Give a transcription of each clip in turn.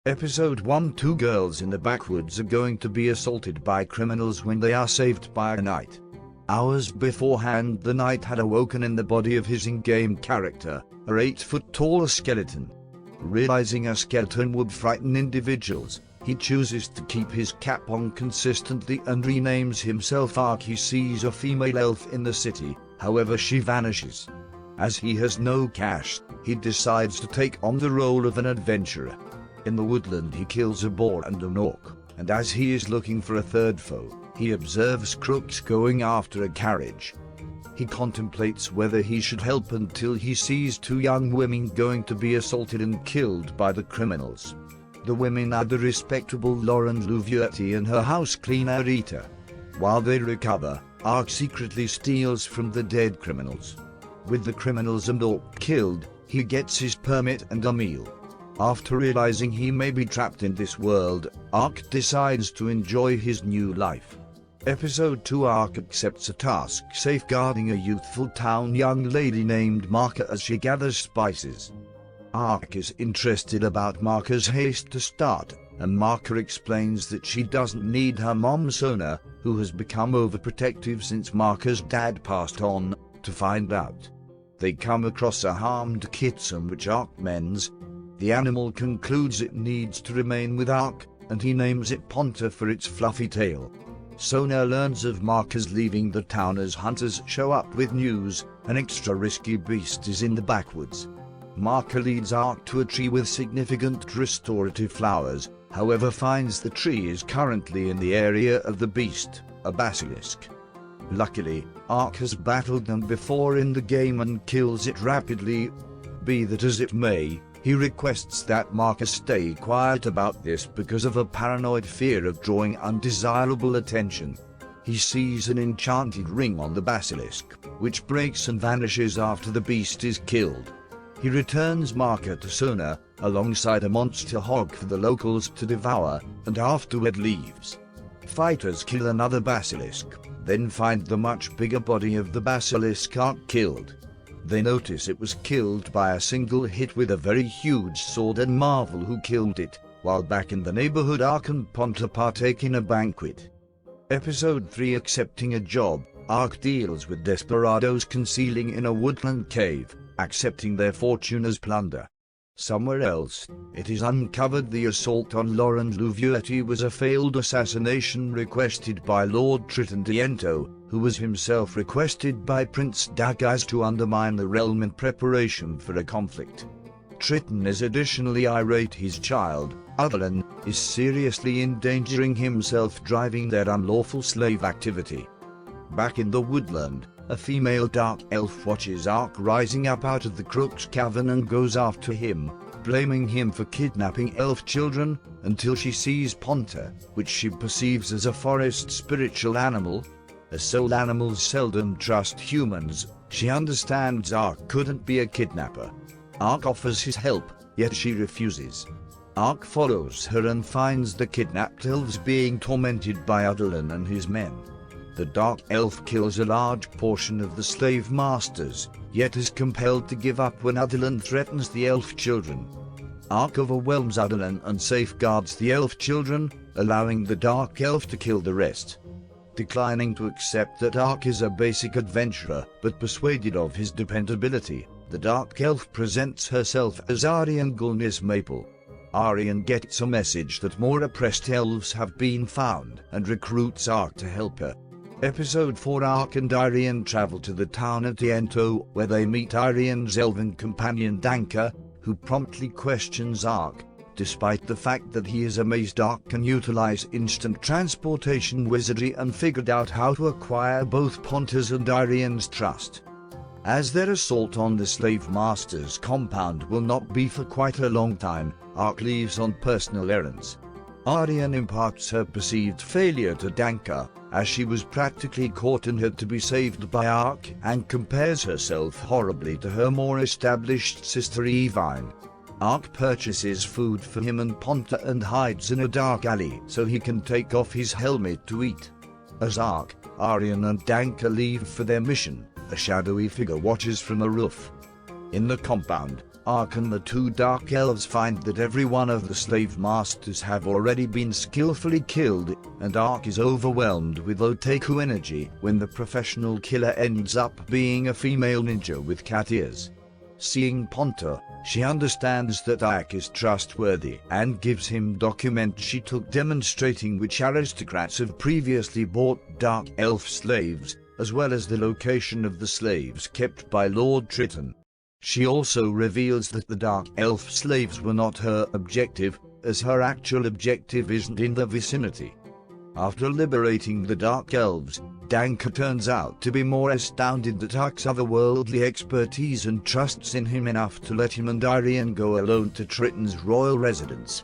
Episode 1. Two girls in the backwoods are going to be assaulted by criminals when they are saved by a knight. Hours beforehand, the knight had awoken in the body of his in-game character, a 8-foot-tall skeleton. Realizing a skeleton would frighten individuals, he chooses to keep his cap on consistently and renames himself Ark. He sees a female elf in the city, however she vanishes. As he has no cash, he decides to take on the role of an adventurer. In the woodland he kills a boar and an orc, and as he is looking for a third foe, he observes crooks going after a carriage. He contemplates whether he should help until he sees two young women going to be assaulted and killed by the criminals. The women are the respectable Lauren Louvier and her house cleaner Rita. While they recover, Ark secretly steals from the dead criminals. With the criminals and orc killed, he gets his permit and a meal. After realizing he may be trapped in this world, Ark decides to enjoy his new life. Episode 2. Ark accepts a task safeguarding a youthful town young lady named Marka as she gathers spices. Ark is interested about Marka's haste to start, and Marka explains that she doesn't need her mom Sona, who has become overprotective since Marka's dad passed on, to find out. They come across a harmed kitten which Ark mends. The animal concludes it needs to remain with Ark, and he names it Ponta for its fluffy tail. Sona learns of Marka's leaving the town as hunters show up with news. An extra risky beast is in the backwoods. Marka leads Ark to a tree with significant restorative flowers, however finds the tree is currently in the area of the beast, a basilisk. Luckily, Ark has battled them before in the game and kills it rapidly. Be that as it may, he requests that Marka stay quiet about this because of a paranoid fear of drawing undesirable attention. He sees an enchanted ring on the basilisk, which breaks and vanishes after the beast is killed. He returns Marka to Sona, alongside a monster hog for the locals to devour, and afterward leaves. Fighters kill another basilisk, then find the much bigger body of the basilisk Ark killed. They notice it was killed by a single hit with a very huge sword and marvel who killed it, while back in the neighborhood Ark and Ponta partake in a banquet. Episode 3. Accepting a job, Ark deals with desperados concealing in a woodland cave, accepting their fortune as plunder. Somewhere else, it is uncovered the assault on Lauren Louvier was a failed assassination requested by Lord Triton Diento, who was himself requested by Prince Dagaz to undermine the realm in preparation for a conflict. Triton is additionally irate his child, Otherlin, is seriously endangering himself driving their unlawful slave activity. Back in the woodland, a female dark elf watches Ark rising up out of the Crook's cavern and goes after him, blaming him for kidnapping elf children, until she sees Ponta, which she perceives as a forest spiritual animal. As soul animals seldom trust humans, she understands Ark couldn't be a kidnapper. Ark offers his help, yet she refuses. Ark follows her and finds the kidnapped elves being tormented by Otherlin and his men. The dark elf kills a large portion of the slave masters, yet is compelled to give up when Otherlin threatens the elf children. Ark overwhelms Otherlin and safeguards the elf children, allowing the dark elf to kill the rest. Declining to accept that Ark is a basic adventurer, but persuaded of his dependability, the dark elf presents herself as Arian Gulnis Maple. Arian gets a message that more oppressed elves have been found and recruits Ark to help her. Episode 4. Ark and Arian travel to the town of Diento, where they meet Arian's elven companion Danka, who promptly questions Ark. Despite the fact that he is amazed Ark can utilize instant transportation wizardry and figured out how to acquire both Ponta's and Arian's trust. As their assault on the slave master's compound will not be for quite a long time, Ark leaves on personal errands. Arian imparts her perceived failure to Danka, as she was practically caught and had to be saved by Ark, and compares herself horribly to her more established sister Evine. Ark purchases food for him and Ponta and hides in a dark alley so he can take off his helmet to eat. As Ark, Arian and Danka leave for their mission, a shadowy figure watches from a roof. In the compound, Ark and the two dark elves find that every one of the slave masters have already been skillfully killed, and Ark is overwhelmed with otaku energy when the professional killer ends up being a female ninja with cat ears. Seeing Ponta, she understands that Ark is trustworthy and gives him documents she took demonstrating which aristocrats have previously bought dark elf slaves, as well as the location of the slaves kept by Lord Triton. She also reveals that the dark elf slaves were not her objective, as her actual objective isn't in the vicinity. After liberating the dark elves, Danka turns out to be more astounded at Ark's otherworldly expertise and trusts in him enough to let him and Irian go alone to Triton's royal residence.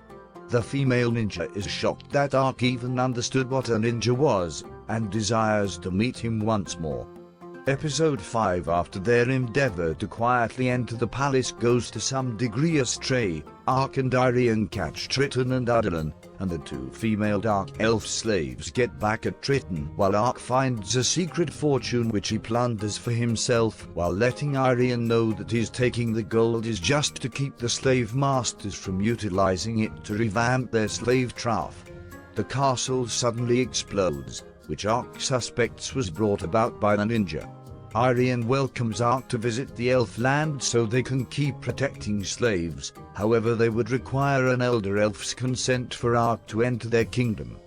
The female ninja is shocked that Ark even understood what a ninja was, and desires to meet him once more. Episode 5. After their endeavor to quietly enter the palace goes to some degree astray, Ark and Irian catch Triton and Adeline, and the two female dark elf slaves get back at Triton while Ark finds a secret fortune which he plunders for himself, while letting Irian know that his taking the gold is just to keep the slave masters from utilizing it to revamp their slave trough. The castle suddenly explodes, which Ark suspects was brought about by the ninja. Irian welcomes Ark to visit the elf land so they can keep protecting slaves, however they would require an elder elf's consent for Ark to enter their kingdom.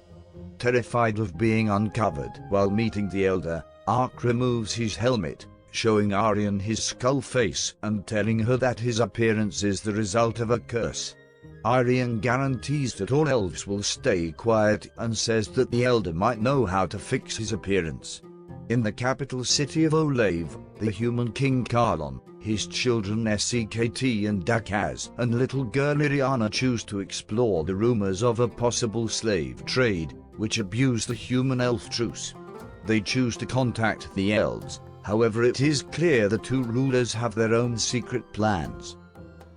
Terrified of being uncovered while meeting the elder, Ark removes his helmet, showing Irian his skull face and telling her that his appearance is the result of a curse. Irian guarantees that all elves will stay quiet and says that the elder might know how to fix his appearance. In the capital city of Olave, the human king Karlon, his children Sekt and Dakaz, and little girl Iriana choose to explore the rumors of a possible slave trade, which abuse the human-elf truce. They choose to contact the elves, however it is clear the two rulers have their own secret plans.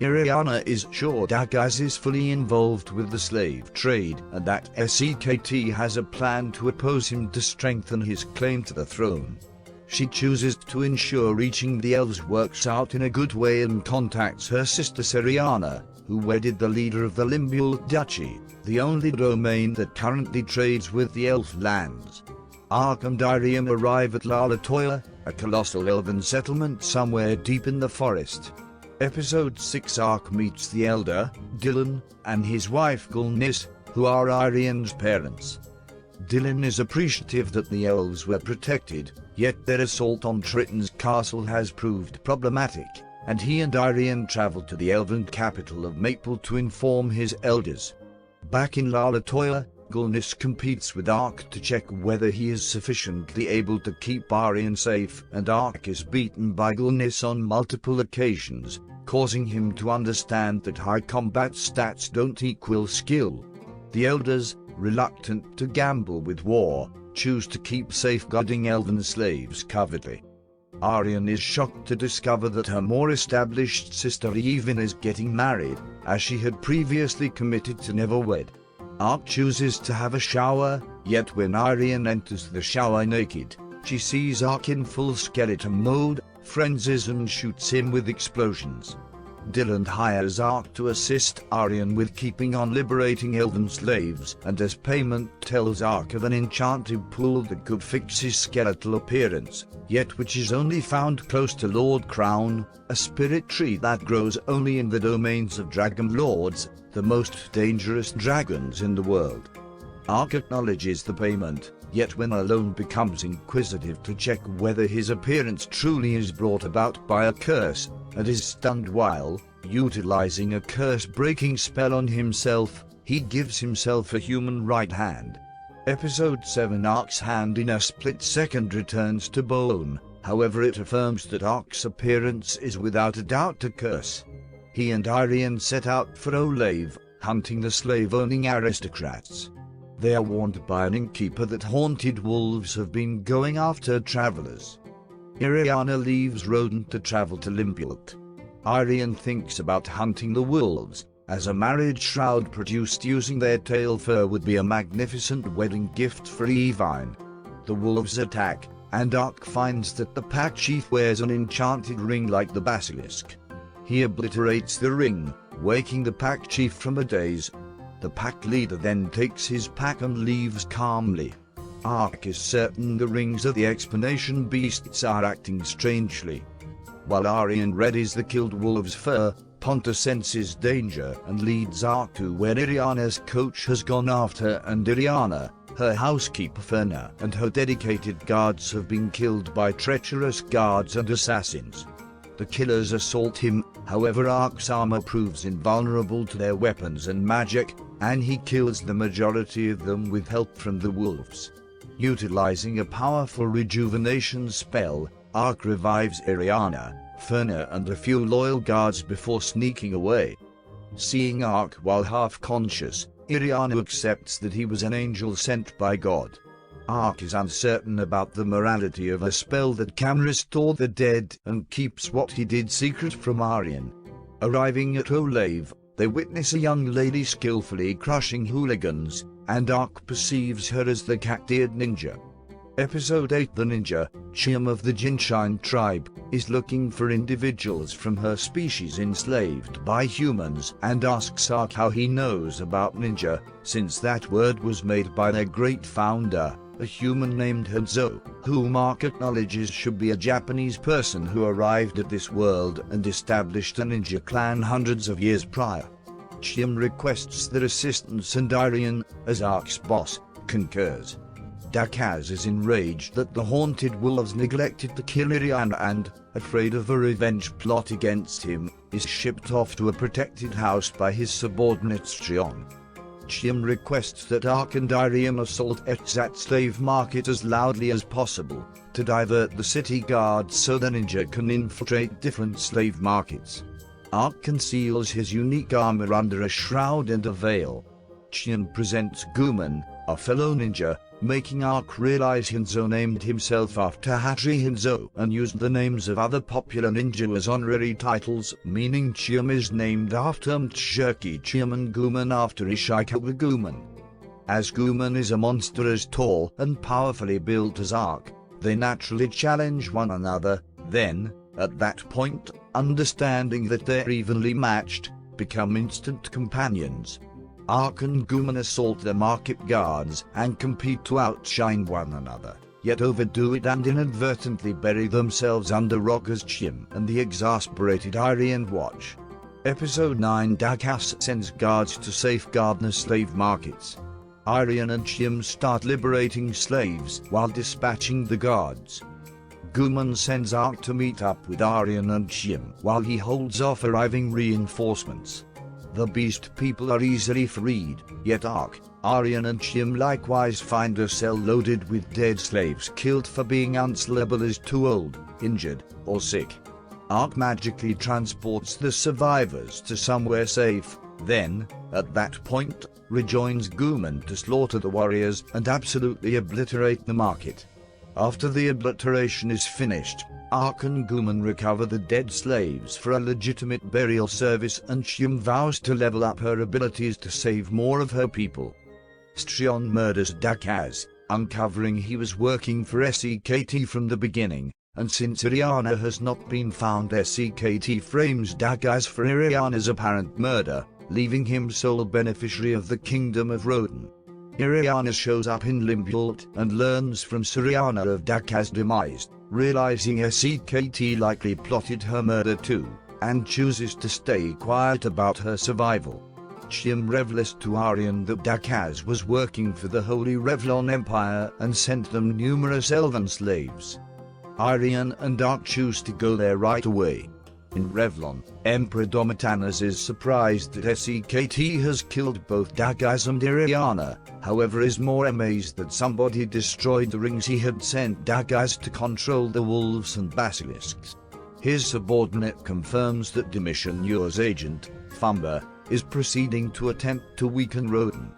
Iriana is sure Dakaz is fully involved with the slave trade and that Sekt has a plan to oppose him to strengthen his claim to the throne. She chooses to ensure reaching the elves works out in a good way and contacts her sister Seriana, who wedded the leader of the Limbuel Duchy, the only domain that currently trades with the elf lands. Ark and Irian arrive at Lalatoya, a colossal elven settlement somewhere deep in the forest. Episode 6. Ark meets the elder, Dylan, and his wife Gulnis, who are Irian's parents. Dylan is appreciative that the elves were protected, yet their assault on Triton's castle has proved problematic, and he and Irian travel to the elven capital of Maple to inform his elders. Back in Lalatoya, Gulnis competes with Ark to check whether he is sufficiently able to keep Irian safe, and Ark is beaten by Gulnis on multiple occasions, causing him to understand that high combat stats don't equal skill. The elders, reluctant to gamble with war, choose to keep safeguarding elven slaves covertly. Irian is shocked to discover that her more established sister Evin is getting married, as she had previously committed to never wed. Ark chooses to have a shower, yet when Irian enters the shower naked, she sees Ark in full skeleton mode, frenzies and shoots him with explosions. Dylan hires Ark to assist Irian with keeping on liberating elven slaves, and as payment tells Ark of an enchanted pool that could fix his skeletal appearance, yet which is only found close to Lord Crown, a spirit tree that grows only in the domains of dragon lords, the most dangerous dragons in the world. Ark acknowledges the payment, yet when alone becomes inquisitive to check whether his appearance truly is brought about by a curse, and is stunned while, utilizing a curse-breaking spell on himself, he gives himself a human right hand. Episode 7. Ark's hand in a split second returns to bone, however it affirms that Ark's appearance is without a doubt a curse. He and Irian set out for Olave, hunting the slave-owning aristocrats. They are warned by an innkeeper that haunted wolves have been going after travelers. Iriana leaves Rodent to travel to Limbuel. Irian thinks about hunting the wolves, as a marriage shroud produced using their tail fur would be a magnificent wedding gift for Evine. The wolves attack, and Ark finds that the pack chief wears an enchanted ring like the basilisk. He obliterates the ring, waking the pack chief from a daze. The pack leader then takes his pack and leaves calmly. Ark is certain the rings of the explanation beasts are acting strangely. While Arian readies the killed wolf's fur, Ponta senses danger and leads Ark to where Iriana's coach has gone after, and Iriana, her housekeeper Ferna, and her dedicated guards have been killed by treacherous guards and assassins. The killers assault him, however Ark's armor proves invulnerable to their weapons and magic, and he kills the majority of them with help from the wolves. Utilizing a powerful rejuvenation spell, Ark revives Iriana, Ferna and a few loyal guards before sneaking away. Seeing Ark while half-conscious, Iriana accepts that he was an angel sent by God. Ark is uncertain about the morality of a spell that can restore the dead and keeps what he did secret from Arian. Arriving at Olave, they witness a young lady skillfully crushing hooligans, and Ark perceives her as the cat-eared ninja. Episode 8 The ninja, Chiam of the Jinshine tribe, is looking for individuals from her species enslaved by humans and asks Ark how he knows about ninja, since that word was made by their great founder, a human named Hanzo, whom Ark acknowledges should be a Japanese person who arrived at this world and established a ninja clan hundreds of years prior. Chiam requests their assistance and Arian, as Ark's boss, concurs. Dakaz is enraged that the haunted wolves neglected to kill Iriana and, afraid of a revenge plot against him, is shipped off to a protected house by his subordinate Strion. Chiam requests that Ark and Irian assault Etzat slave market as loudly as possible, to divert the city guards so the ninja can infiltrate different slave markets. Ark conceals his unique armor under a shroud and a veil. Chiam presents Guman, a fellow ninja, making Ark realize Hanzo named himself after Hachi Hanzo and used the names of other popular ninja as honorary titles, meaning Chiam is named after Mtshirki Chiam and Guman after Ishikawa Guman. As Guman is a monster as tall and powerfully built as Ark, they naturally challenge one another, then, at that point, understanding that they're evenly matched, become instant companions. Ark and Guman assault the market guards and compete to outshine one another, yet overdo it and inadvertently bury themselves under rock as Chiam and the exasperated Arian watch. Episode 9 Dakas sends guards to safeguard the slave markets. Arian and Chiam start liberating slaves while dispatching the guards. Guman sends Ark to meet up with Arian and Chiam while he holds off arriving reinforcements. The beast people are easily freed, yet Ark, Arian and Chiam likewise find a cell loaded with dead slaves killed for being unslayable as too old, injured, or sick. Ark magically transports the survivors to somewhere safe, then, at that point, rejoins Guman to slaughter the warriors and absolutely obliterate the market. After the obliteration is finished, Ark and Guman recover the dead slaves for a legitimate burial service and Chiam vows to level up her abilities to save more of her people. Strion murders Dakaz, uncovering he was working for SEKT from the beginning, and since Iriana has not been found, SEKT frames Dakaz for Iriana's apparent murder, leaving him sole beneficiary of the Kingdom of Roden. Iriana shows up in Limbult and learns from Siriana of Dakaz's demise, realizing SEKT likely plotted her murder too, and chooses to stay quiet about her survival. Chiam revels to Arian that Dakaz was working for the Holy Revlon Empire and sent them numerous elven slaves. Arian and Ark choose to go there right away. In Revlon, Emperor Domitanas is surprised that SEKT has killed both Dakaz and Iriana, however is more amazed that somebody destroyed the rings he had sent Dakaz to control the wolves and basilisks. His subordinate confirms that Domitian Yu's agent, Fumba, is proceeding to attempt to weaken Roden.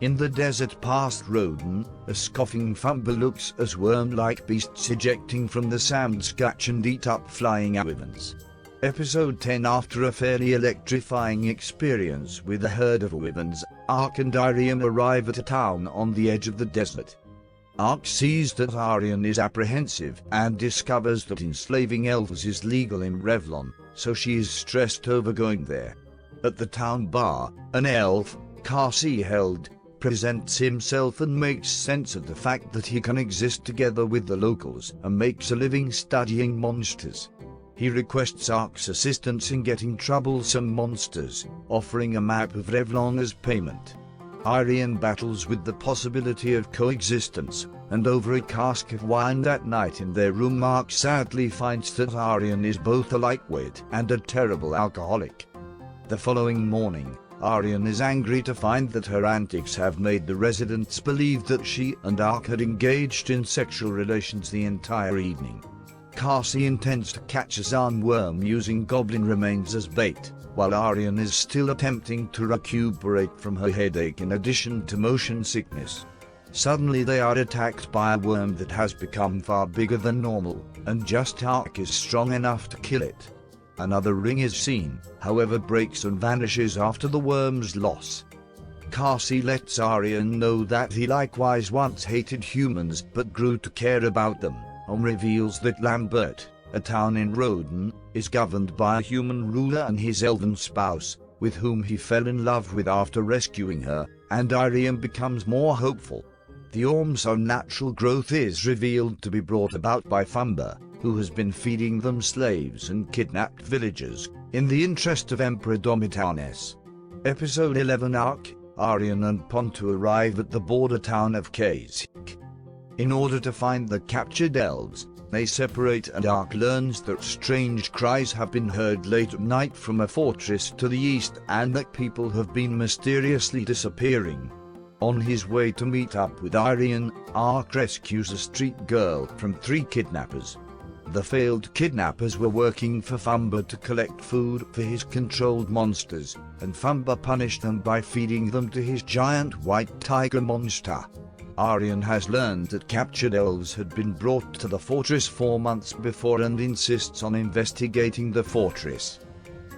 In the desert past Roden, a scoffing Fumba looks as worm-like beasts ejecting from the sand scratch and eat up flying wyverns. Episode 10 After a fairly electrifying experience with a herd of wyverns, Ark and Irian arrive at a town on the edge of the desert. Ark sees that Aryan is apprehensive and discovers that enslaving elves is legal in Revlon, so she is stressed over going there. At the town bar, an elf, Carsey Held, presents himself and makes sense of the fact that he can exist together with the locals and makes a living studying monsters. He requests Ark's assistance in getting troublesome monsters, offering a map of Revlon as payment. Aryan battles with the possibility of coexistence, and over a cask of wine that night in their room Ark sadly finds that Aryan is both a lightweight and a terrible alcoholic. The following morning, Aryan is angry to find that her antics have made the residents believe that she and Ark had engaged in sexual relations the entire evening. Carsey intends to catch a sandworm using goblin remains as bait, while Aryan is still attempting to recuperate from her headache in addition to motion sickness. Suddenly they are attacked by a worm that has become far bigger than normal, and just Ark is strong enough to kill it. Another ring is seen, however breaks and vanishes after the worm's loss. Carsey lets Aryan know that he likewise once hated humans but grew to care about them, and reveals that Lambert, a town in Roden, is governed by a human ruler and his elven spouse, with whom he fell in love with after rescuing her, and Aryan becomes more hopeful. The Orm's unnatural growth is revealed to be brought about by Fumba, who has been feeding them slaves and kidnapped villagers, in the interest of Emperor Domitianus. Episode 11 Ark, Aryan and Pontu arrive at the border town of Kazik. In order to find the captured elves, they separate and Ark learns that strange cries have been heard late at night from a fortress to the east and that people have been mysteriously disappearing. On his way to meet up with Aryan, Ark rescues a street girl from 3 kidnappers. The failed kidnappers were working for Fumba to collect food for his controlled monsters, and Fumba punished them by feeding them to his giant white tiger monster. Aryan has learned that captured elves had been brought to the fortress 4 months before and insists on investigating the fortress.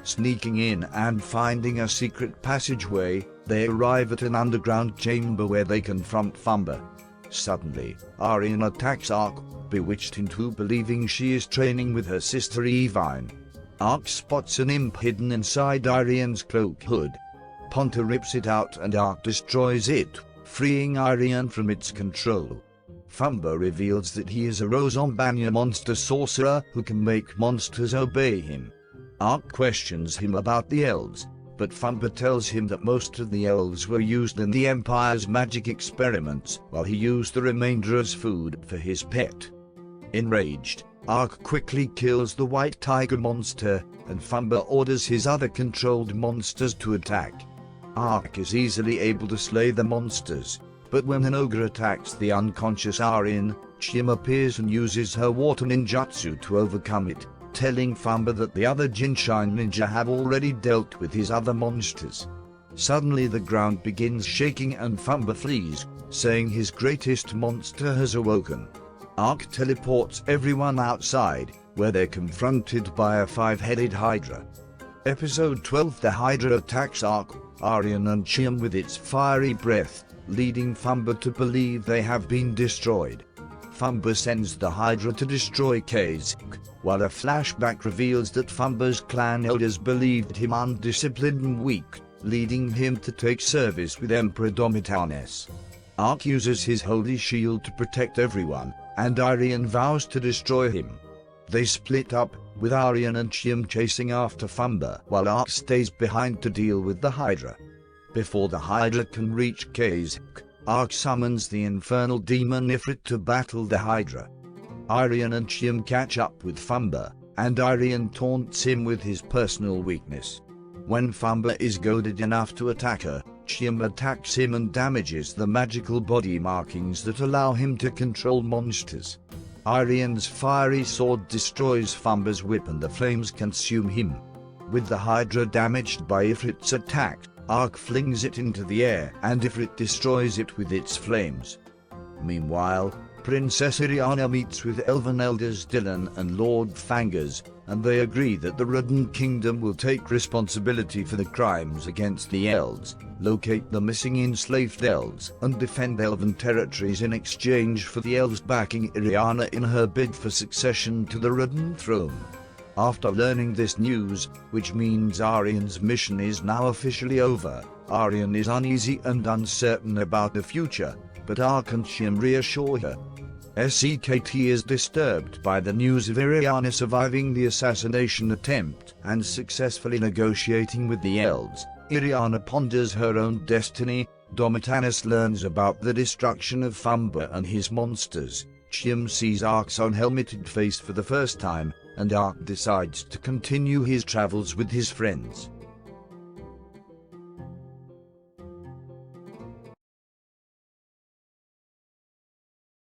Sneaking in and finding a secret passageway, they arrive at an underground chamber where they confront Fumba. Suddenly, Aryan attacks Ark, bewitched into believing she is training with her sister Evine. Ark spots an imp hidden inside Aryan's cloak hood. Ponta rips it out and Ark destroys it, freeing Aryan from its control. Fumba reveals that he is a Rosombanya monster sorcerer who can make monsters obey him. Ark questions him about the elves, but Fumba tells him that most of the elves were used in the Empire's magic experiments, while he used the remainder as food for his pet. Enraged, Ark quickly kills the white tiger monster, and Fumba orders his other controlled monsters to attack. Ark is easily able to slay the monsters, but when an ogre attacks the unconscious Aryan, Chim appears and uses her water ninjutsu to overcome it, telling Fumba that the other Jinshin ninja have already dealt with his other monsters. Suddenly the ground begins shaking and Fumba flees, saying his greatest monster has awoken. Ark teleports everyone outside, where they're confronted by a 5-headed Hydra. Episode 12 The Hydra attacks Ark, Aryan and Chim with its fiery breath, leading Fumba to believe they have been destroyed. Fumba sends the Hydra to destroy Kazik, while a flashback reveals that Fumba's clan elders believed him undisciplined and weak, leading him to take service with Emperor Domitianus. Ark uses his holy shield to protect everyone, and Aryan vows to destroy him. They split up, with Aryan and Chim chasing after Fumba, while Ark stays behind to deal with the Hydra. Before the Hydra can reach Kazik, Ark summons the infernal demon Ifrit to battle the Hydra. Aryan and Chim catch up with Fumba, and Aryan taunts him with his personal weakness. When Fumba is goaded enough to attack her, Chim attacks him and damages the magical body markings that allow him to control monsters. Aryan's fiery sword destroys Fumba's whip and the flames consume him. With the Hydra damaged by Ifrit's attack, Ark flings it into the air and Ifrit destroys it with its flames. Meanwhile, Princess Iriana meets with elven elders Dylan and Lord Fangers, and they agree that the Rudden Kingdom will take responsibility for the crimes against the elves, locate the missing enslaved elves, and defend elven territories in exchange for the elves backing Iriana in her bid for succession to the Rudden throne. After learning this news, which means Arian's mission is now officially over, Arian is uneasy and uncertain about the future, but Arkanshim reassure her. SEKT is disturbed by the news of Iriana surviving the assassination attempt and successfully negotiating with the elves. Iriana ponders her own destiny. Domitanus learns about the destruction of Fumba and his monsters. Chim sees Ark's unhelmeted face for the first time, and Ark decides to continue his travels with his friends.